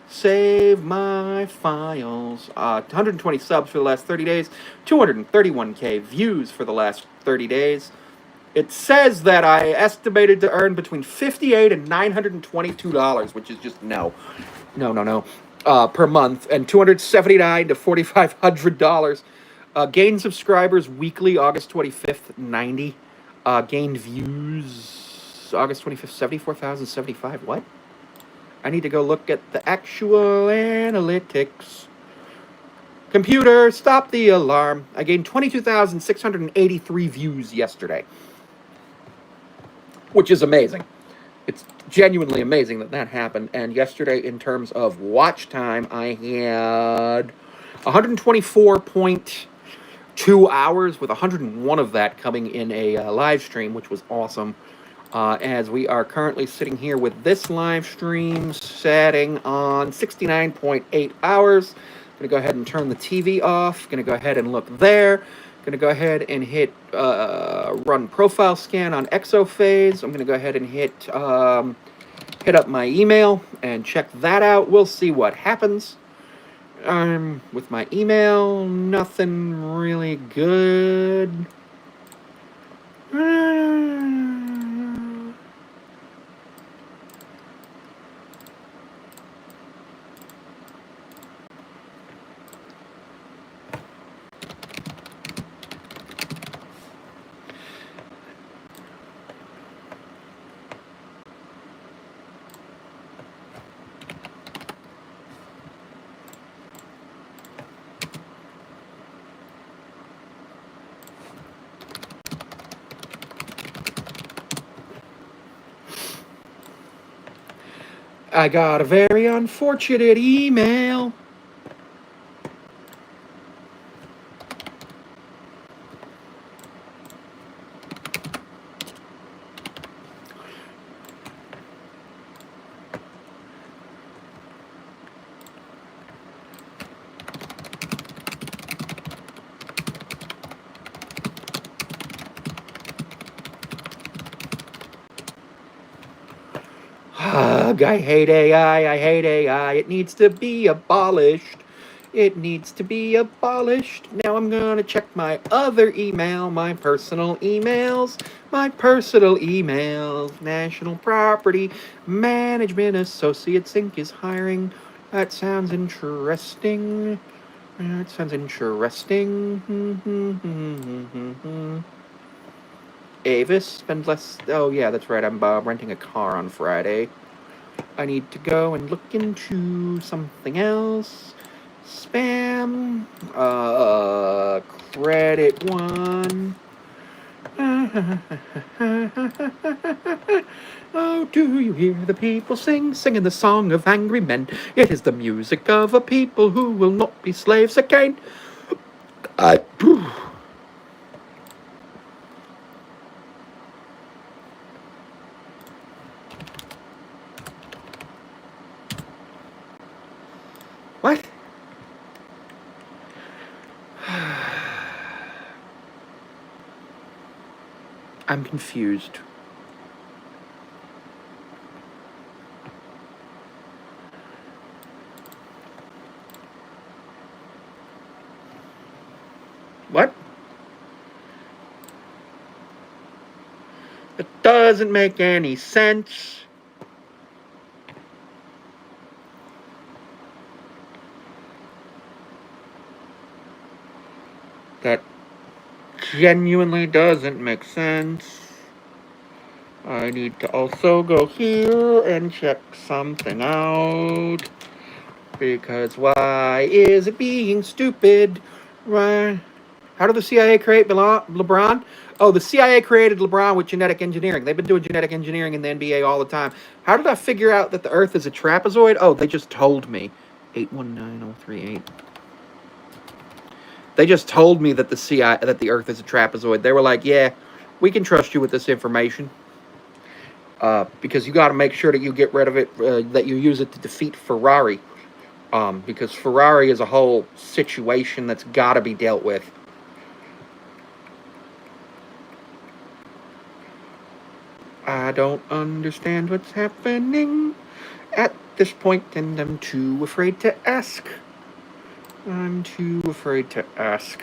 Save my files. 120 subs for the last 30 days, 231K views for the last 30 days. It says that I estimated to earn between $58 and $922, which is just no, per month, and $279 to $4,500. Gained subscribers weekly, August 25th, 90. Gained views, August 25th, 74,075. What? I need to go look at the actual analytics. Computer, stop the alarm. I gained 22,683 views yesterday, which is amazing. It's genuinely amazing that that happened. And yesterday, in terms of watch time, I had 124.2 hours, with 101 of that coming in a live stream, which was awesome. As we are currently sitting here with this live stream setting on 69.8 hours. Going to go ahead and turn the TV off. Going to go ahead and look there. Going to go ahead and hit run profile scan on Exophase. I'm going to go ahead and hit up my email and check that out. We'll see what happens. With my email, nothing really good. I got a very unfortunate email. I hate AI, I hate AI, it needs to be abolished. It needs to be abolished. Now I'm gonna check my other email, my personal emails. National Property Management Associates Inc. is hiring. That sounds interesting. Avis, spend less. Oh, yeah, that's right. I'm renting a car on Friday. I need to go and look into something else. Spam. Credit one. Oh, do you hear the people singing the song of angry men? It is the music of a people who will not be slaves again. What? I'm confused. What? It doesn't make any sense. That genuinely doesn't make sense. I need to also go here and check something out. Because why is it being stupid? Right? How did the CIA create LeBron? Oh, the CIA created LeBron with genetic engineering. They've been doing genetic engineering in the NBA all the time. How did I figure out that the Earth is a trapezoid? Oh, they just told me. 819038. They just told me that that the Earth is a trapezoid. They were like, "Yeah, we can trust you with this information, because you got to make sure that you get rid of it, that you use it to defeat Ferrari, because Ferrari is a whole situation that's got to be dealt with." I don't understand what's happening at this point, and I'm too afraid to ask. I'm too afraid to ask.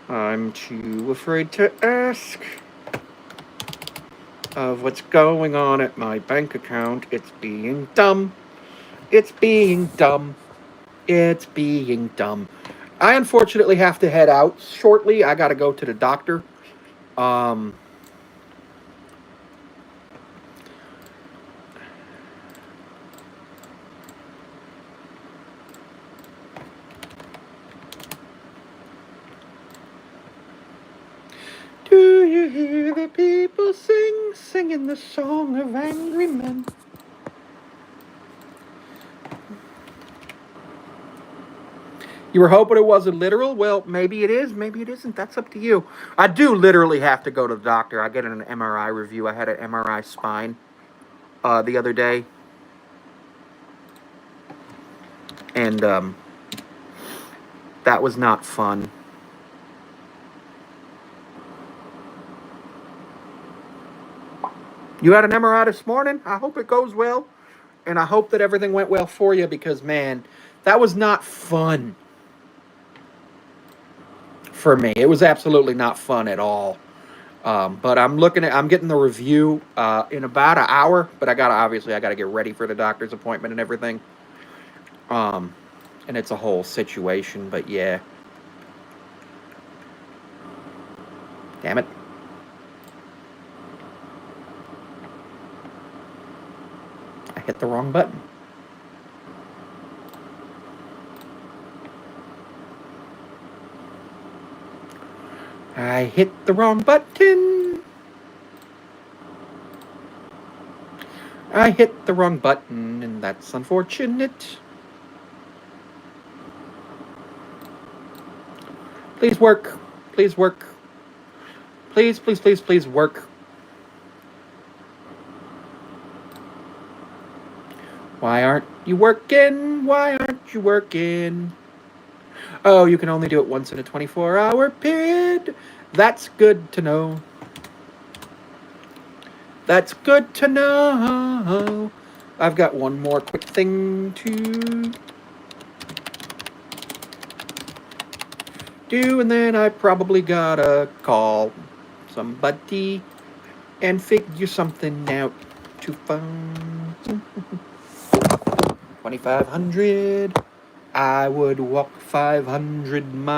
I'm too afraid to ask of what's going on at my bank account. It's being dumb. It's being dumb. It's being dumb. I unfortunately have to head out shortly. I got to go to the doctor. Um, Do you hear the people singing the song of angry men? You were hoping it wasn't literal? Well, maybe it is, maybe it isn't. That's up to you. I do literally have to go to the doctor. I get an MRI review. I had an MRI spine the other day. And that was not fun. You had an MRI this morning? I hope it goes well. And I hope that everything went well for you, because, man, that was not fun for me. It was absolutely not fun at all. But I'm getting the review in about an hour. But I gotta get ready for the doctor's appointment and everything. And it's a whole situation. But yeah, damn it. I hit the wrong button. I hit the wrong button. I hit the wrong button, and that's unfortunate. Please work. Please work. Please, please, please, please work. Why aren't you working? Why aren't you working? Oh, you can only do it once in a 24-hour period. That's good to know. That's good to know. I've got one more quick thing to do, and then I probably gotta call somebody and figure something out to fund 2,500. I would walk 500 miles.